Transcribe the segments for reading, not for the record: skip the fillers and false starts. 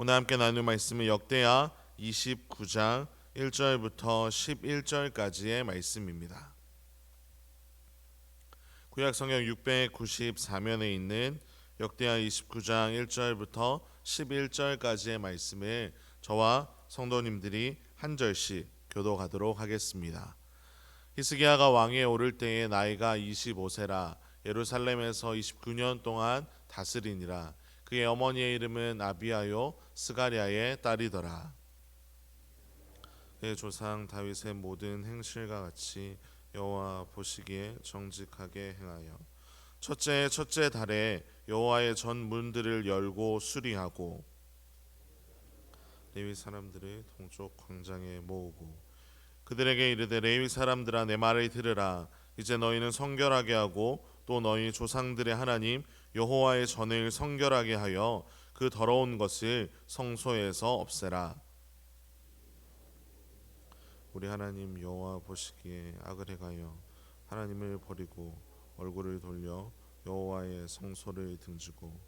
오늘 함께 나눌 말씀은 역대하 29장 1절부터 11절까지의 말씀입니다. 구약성경 694면에 있는 역대하 29장 1절부터 11절까지의 말씀을 저와 성도님들이 한 절씩 교독하도록 하겠습니다. 히스기야가 왕위에 오를 때에 나이가 25세라 예루살렘에서 29년 동안 다스리니라. 그의 어머니의 이름은 아비아요 스가랴의 딸이더라. 그의 조상 다윗의 모든 행실과 같이 여호와 보시기에 정직하게 행하여 첫째 달에 여호와의 전 문들을 열고 수리하고 레위 사람들을 동쪽 광장에 모으고 그들에게 이르되 레위 사람들아 내 말을 들으라. 이제 너희는 성결하게 하고 또 너희 조상들의 하나님 여호와의 전을 성결하게 하여 그 더러운 것을 성소에서 없애라. 우리 하나님 여호와 보시기에 악을 행하여 하나님을 버리고 얼굴을 돌려 여호와의 성소를 등지고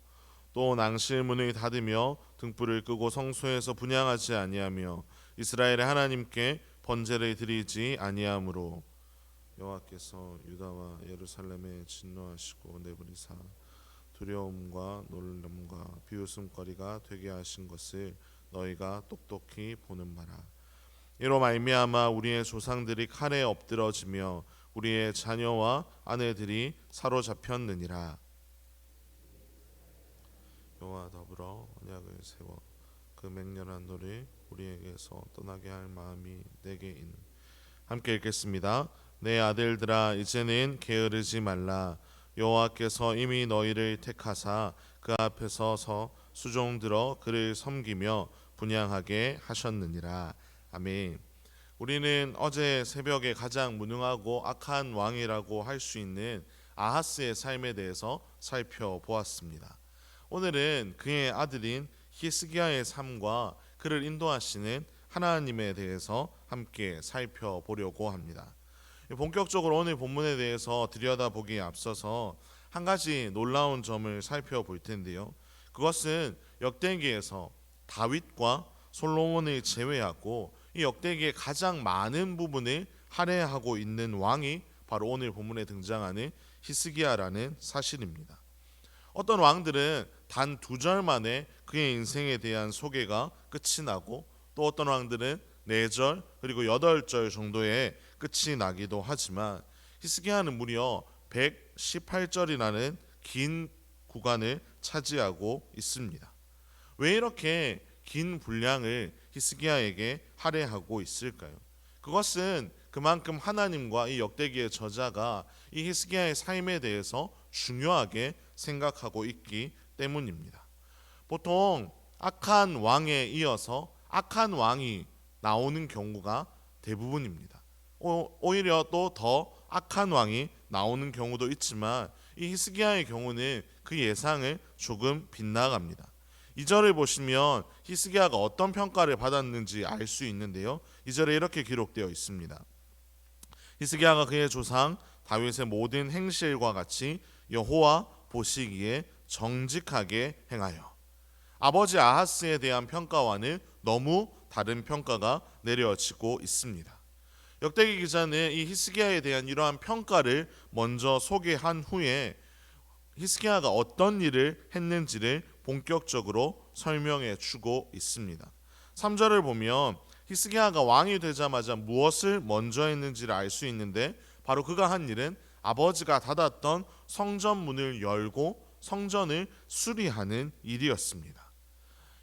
또 낭실 문을 닫으며 등불을 끄고 성소에서 분향하지 아니하며 이스라엘의 하나님께 번제를 드리지 아니하므로 여호와께서 유다와 예루살렘에 진노하시고 내버리사 두려움과 놀람과 비웃음거리가 되게 하신 것을 너희가 똑똑히 보는 바라. 이로 말미암아 우리의 조상들이 칼에 엎드러지며 우리의 자녀와 아내들이 사로잡혔느니라. 여호와 더불어 언약을 세워 그 맹렬한 노를 우리에게서 떠나게 할 마음이 내게 있는. 함께 읽겠습니다. 내 아들들아 이제는 게으르지 말라. 여호와께서 이미 너희를 택하사 그 앞에 서서 수종들어 그를 섬기며 분향하게 하셨느니라. 아멘. 우리는 어제 새벽에 가장 무능하고 악한 왕이라고 할 수 있는 아하스의 삶에 대해서 살펴보았습니다. 오늘은 그의 아들인 히스기야의 삶과 그를 인도하시는 하나님에 대해서 함께 살펴보려고 합니다. 본격적으로 오늘 본문에 대해서 들여다보기에 앞서서 한 가지 놀라운 점을 살펴볼 텐데요. 그것은 역대기에서 다윗과 솔로몬을 제외하고 이 역대기의 가장 많은 부분을 할애하고 있는 왕이 바로 오늘 본문에 등장하는 히스기야라는 사실입니다. 어떤 왕들은 단 2절 만에 그의 인생에 대한 소개가 끝이 나고 또 어떤 왕들은 4절 그리고 8절 정도의 끝이 나기도 하지만 히스기야는 무려 118절이라는 긴 구간을 차지하고 있습니다. 왜 이렇게 긴 분량을 히스기야에게 할애하고 있을까요? 그것은 그만큼 하나님과 이 역대기의 저자가 이 히스기야의 삶에 대해서 중요하게 생각하고 있기 때문입니다. 보통 악한 왕에 이어서 악한 왕이 나오는 경우가 대부분입니다. 오히려 또 더 악한 왕이 나오는 경우도 있지만 이 히스기야의 경우는 그 예상을 조금 빗나갑니다. 2절을 보시면 히스기야가 어떤 평가를 받았는지 알 수 있는데요. 2절에 이렇게 기록되어 있습니다. 히스기야가 그의 조상 다윗의 모든 행실과 같이 여호와 보시기에 정직하게 행하여. 아버지 아하스에 대한 평가와는 너무 다른 평가가 내려지고 있습니다. 역대기 기자는 이 히스기야에 대한 이러한 평가를 먼저 소개한 후에 히스기야가 어떤 일을 했는지를 본격적으로 설명해 주고 있습니다. 3절을 보면 히스기야가 왕이 되자마자 무엇을 먼저 했는지를 알 수 있는데 바로 그가 한 일은 아버지가 닫았던 성전 문을 열고 성전을 수리하는 일이었습니다.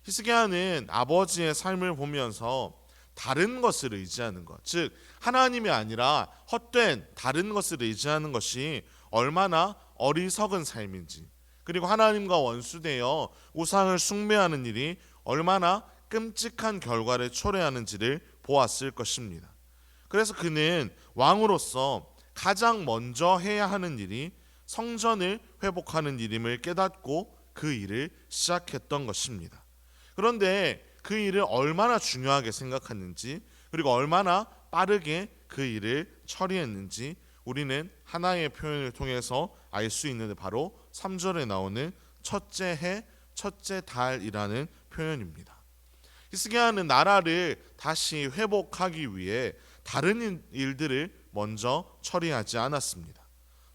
히스기야는 아버지의 삶을 보면서 다른 것을 의지하는 것, 즉 하나님이 아니라 헛된 다른 것을 의지하는 것이 얼마나 어리석은 삶인지, 그리고 하나님과 원수되어 우상을 숭배하는 일이 얼마나 끔찍한 결과를 초래하는지를 보았을 것입니다. 그래서 그는 왕으로서 가장 먼저 해야 하는 일이 성전을 회복하는 일임을 깨닫고 그 일을 시작했던 것입니다. 그런데 그 일을 얼마나 중요하게 생각했는지 그리고 얼마나 빠르게 그 일을 처리했는지 우리는 하나의 표현을 통해서 알 수 있는데 바로 3절에 나오는 첫째 해, 첫째 달이라는 표현입니다. 히스기야는 나라를 다시 회복하기 위해 다른 일들을 먼저 처리하지 않았습니다.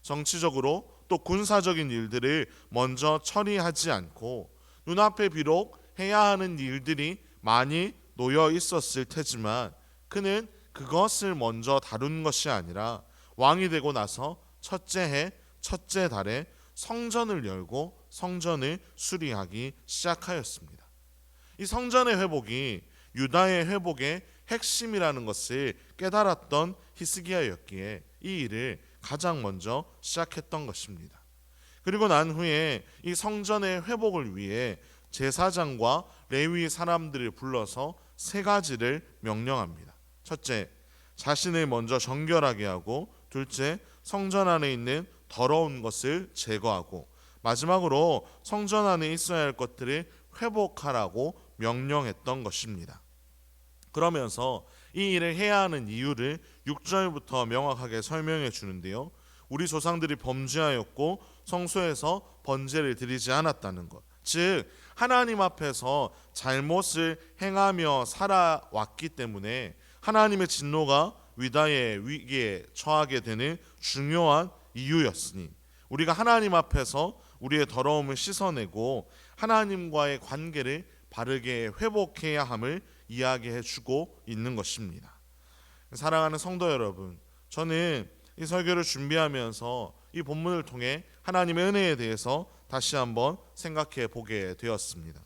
정치적으로 또 군사적인 일들을 먼저 처리하지 않고 눈앞에 비록 해야 하는 일들이 많이 놓여 있었을 테지만 그는 그것을 먼저 다룬 것이 아니라 왕이 되고 나서 첫째 해 첫째 달에 성전을 열고 성전을 수리하기 시작하였습니다. 이 성전의 회복이 유다의 회복의 핵심이라는 것을 깨달았던 히스기야였기에 이 일을 가장 먼저 시작했던 것입니다. 그리고 난 후에 이 성전의 회복을 위해 제사장과 레위 사람들을 불러서 세 가지를 명령합니다. 첫째, 자신을 먼저 정결하게 하고, 둘째, 성전 안에 있는 더러운 것을 제거하고, 마지막으로 성전 안에 있어야 할 것들을 회복하라고 명령했던 것입니다. 그러면서 이 일을 해야 하는 이유를 6절부터 명확하게 설명해 주는데요. 우리 조상들이 범죄하였고 성소에서 번제를 드리지 않았다는 것, 즉 하나님 앞에서 잘못을 행하며 살아왔기 때문에 하나님의 진노가 위다의 위기에 처하게 되는 중요한 이유였으니 우리가 하나님 앞에서 우리의 더러움을 씻어내고 하나님과의 관계를 바르게 회복해야 함을 이야기해 주고 있는 것입니다. 사랑하는 성도 여러분, 저는 이 설교를 준비하면서 이 본문을 통해 하나님의 은혜에 대해서 다시 한번 생각해 보게 되었습니다.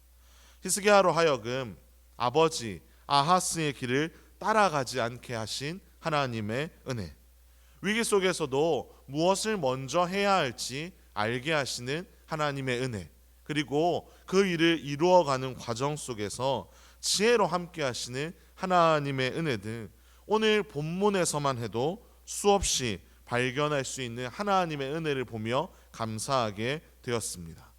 히스기야로 하여금 아버지 아하스의 길을 따라가지 않게 하신 하나님의 은혜, 위기 속에서도 무엇을 먼저 해야 할지 알게 하시는 하나님의 은혜, 그리고 그 일을 이루어가는 과정 속에서 지혜로 함께 하시는 하나님의 은혜 등 오늘 본문에서만 해도 수없이 발견할 수 있는 하나님의 은혜를 보며 감사하게 되었습니다.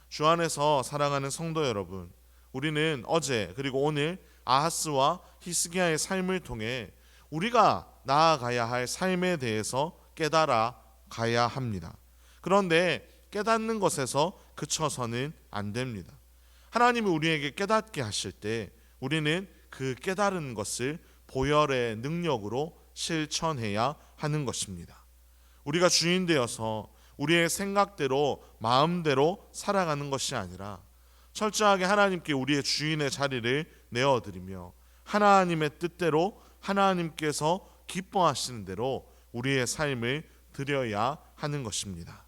주 안에서 사랑하는 성도 여러분, 우리는 어제 그리고 오늘 아하스와 히스기야의 삶을 통해 우리가 나아가야 할 삶에 대해서 깨달아 가야 합니다. 그런데 깨닫는 것에서 그쳐서는 안 됩니다. 하나님이 우리에게 깨닫게 하실 때 우리는 그 깨달은 것을 보혈의 능력으로 실천해야 하는 것입니다. 우리가 주인 되어서 우리의 생각대로 마음대로 살아가는 것이 아니라 철저하게 하나님께 우리의 주인의 자리를 내어드리며 하나님의 뜻대로 하나님께서 기뻐하시는 대로 우리의 삶을 드려야 하는 것입니다.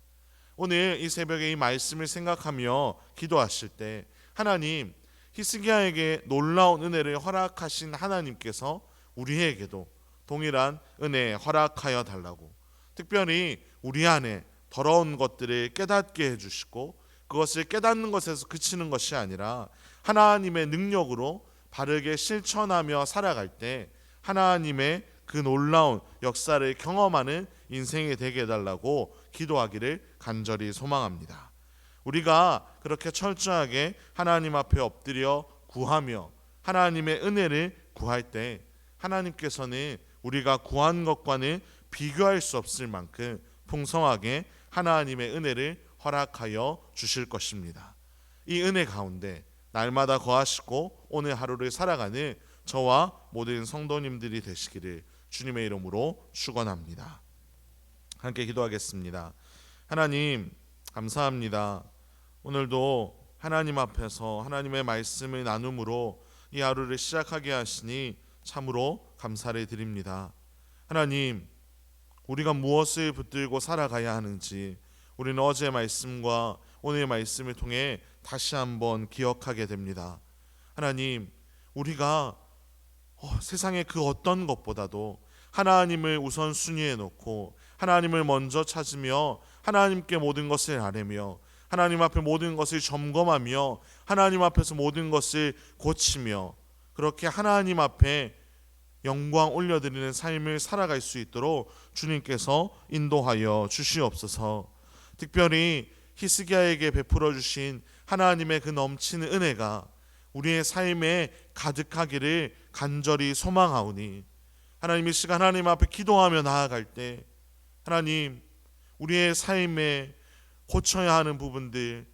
오늘 이 새벽에 이 말씀을 생각하며 기도하실 때 하나님, 히스기야에게 놀라운 은혜를 허락하신 하나님께서 우리에게도 동일한 은혜 허락하여 달라고, 특별히 우리 안에 더러운 것들을 깨닫게 해주시고 그것을 깨닫는 것에서 그치는 것이 아니라 하나님의 능력으로 바르게 실천하며 살아갈 때 하나님의 그 놀라운 역사를 경험하는 인생이 되게 해달라고 기도하기를 간절히 소망합니다. 우리가 그렇게 철저하게 하나님 앞에 엎드려 구하며 하나님의 은혜를 구할 때 하나님께서는 우리가 구한 것과는 비교할 수 없을 만큼 풍성하게 하나님의 은혜를 허락하여 주실 것입니다. 이 은혜 가운데 날마다 거하시고 오늘 하루를 살아가는 저와 모든 성도님들이 되시기를 주님의 이름으로 축원합니다. 함께 기도하겠습니다. 하나님, 감사합니다. 오늘도 하나님 앞에서 하나님의 말씀을 나눔으로 이 하루를 시작하게 하시니 참으로 감사를 드립니다. 하나님, 우리가 무엇을 붙들고 살아가야 하는지 우리는 어제 말씀과 오늘 말씀을 통해 다시 한번 기억하게 됩니다. 하나님, 우리가 세상의 그 어떤 것보다도 하나님을 우선순위에 놓고 하나님을 먼저 찾으며 하나님께 모든 것을 아뢰며 하나님 앞에 모든 것을 점검하며 하나님 앞에서 모든 것을 고치며 그렇게 하나님 앞에 영광 올려드리는 삶을 살아갈 수 있도록 주님께서 인도하여 주시옵소서. 특별히 히스기야에게 베풀어 주신 하나님의 그 넘치는 은혜가 우리의 삶에 가득하기를 간절히 소망하오니 하나님, 이 시간 하나님 앞에 기도하며 나아갈 때 하나님, 우리의 삶에 고쳐야 하는 부분들,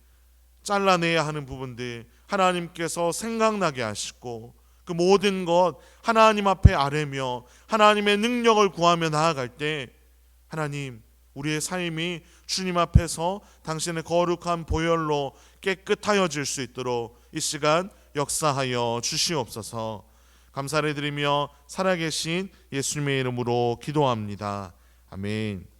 잘라내야 하는 부분들, 하나님께서 생각나게 하시고 그 모든 것 하나님 앞에 아뢰며 하나님의 능력을 구하며 나아갈 때 하나님, 우리의 삶이 주님 앞에서 당신의 거룩한 보혈로 깨끗하여질 수 있도록 이 시간 역사하여 주시옵소서. 감사를 드리며 살아계신 예수님의 이름으로 기도합니다. 아멘.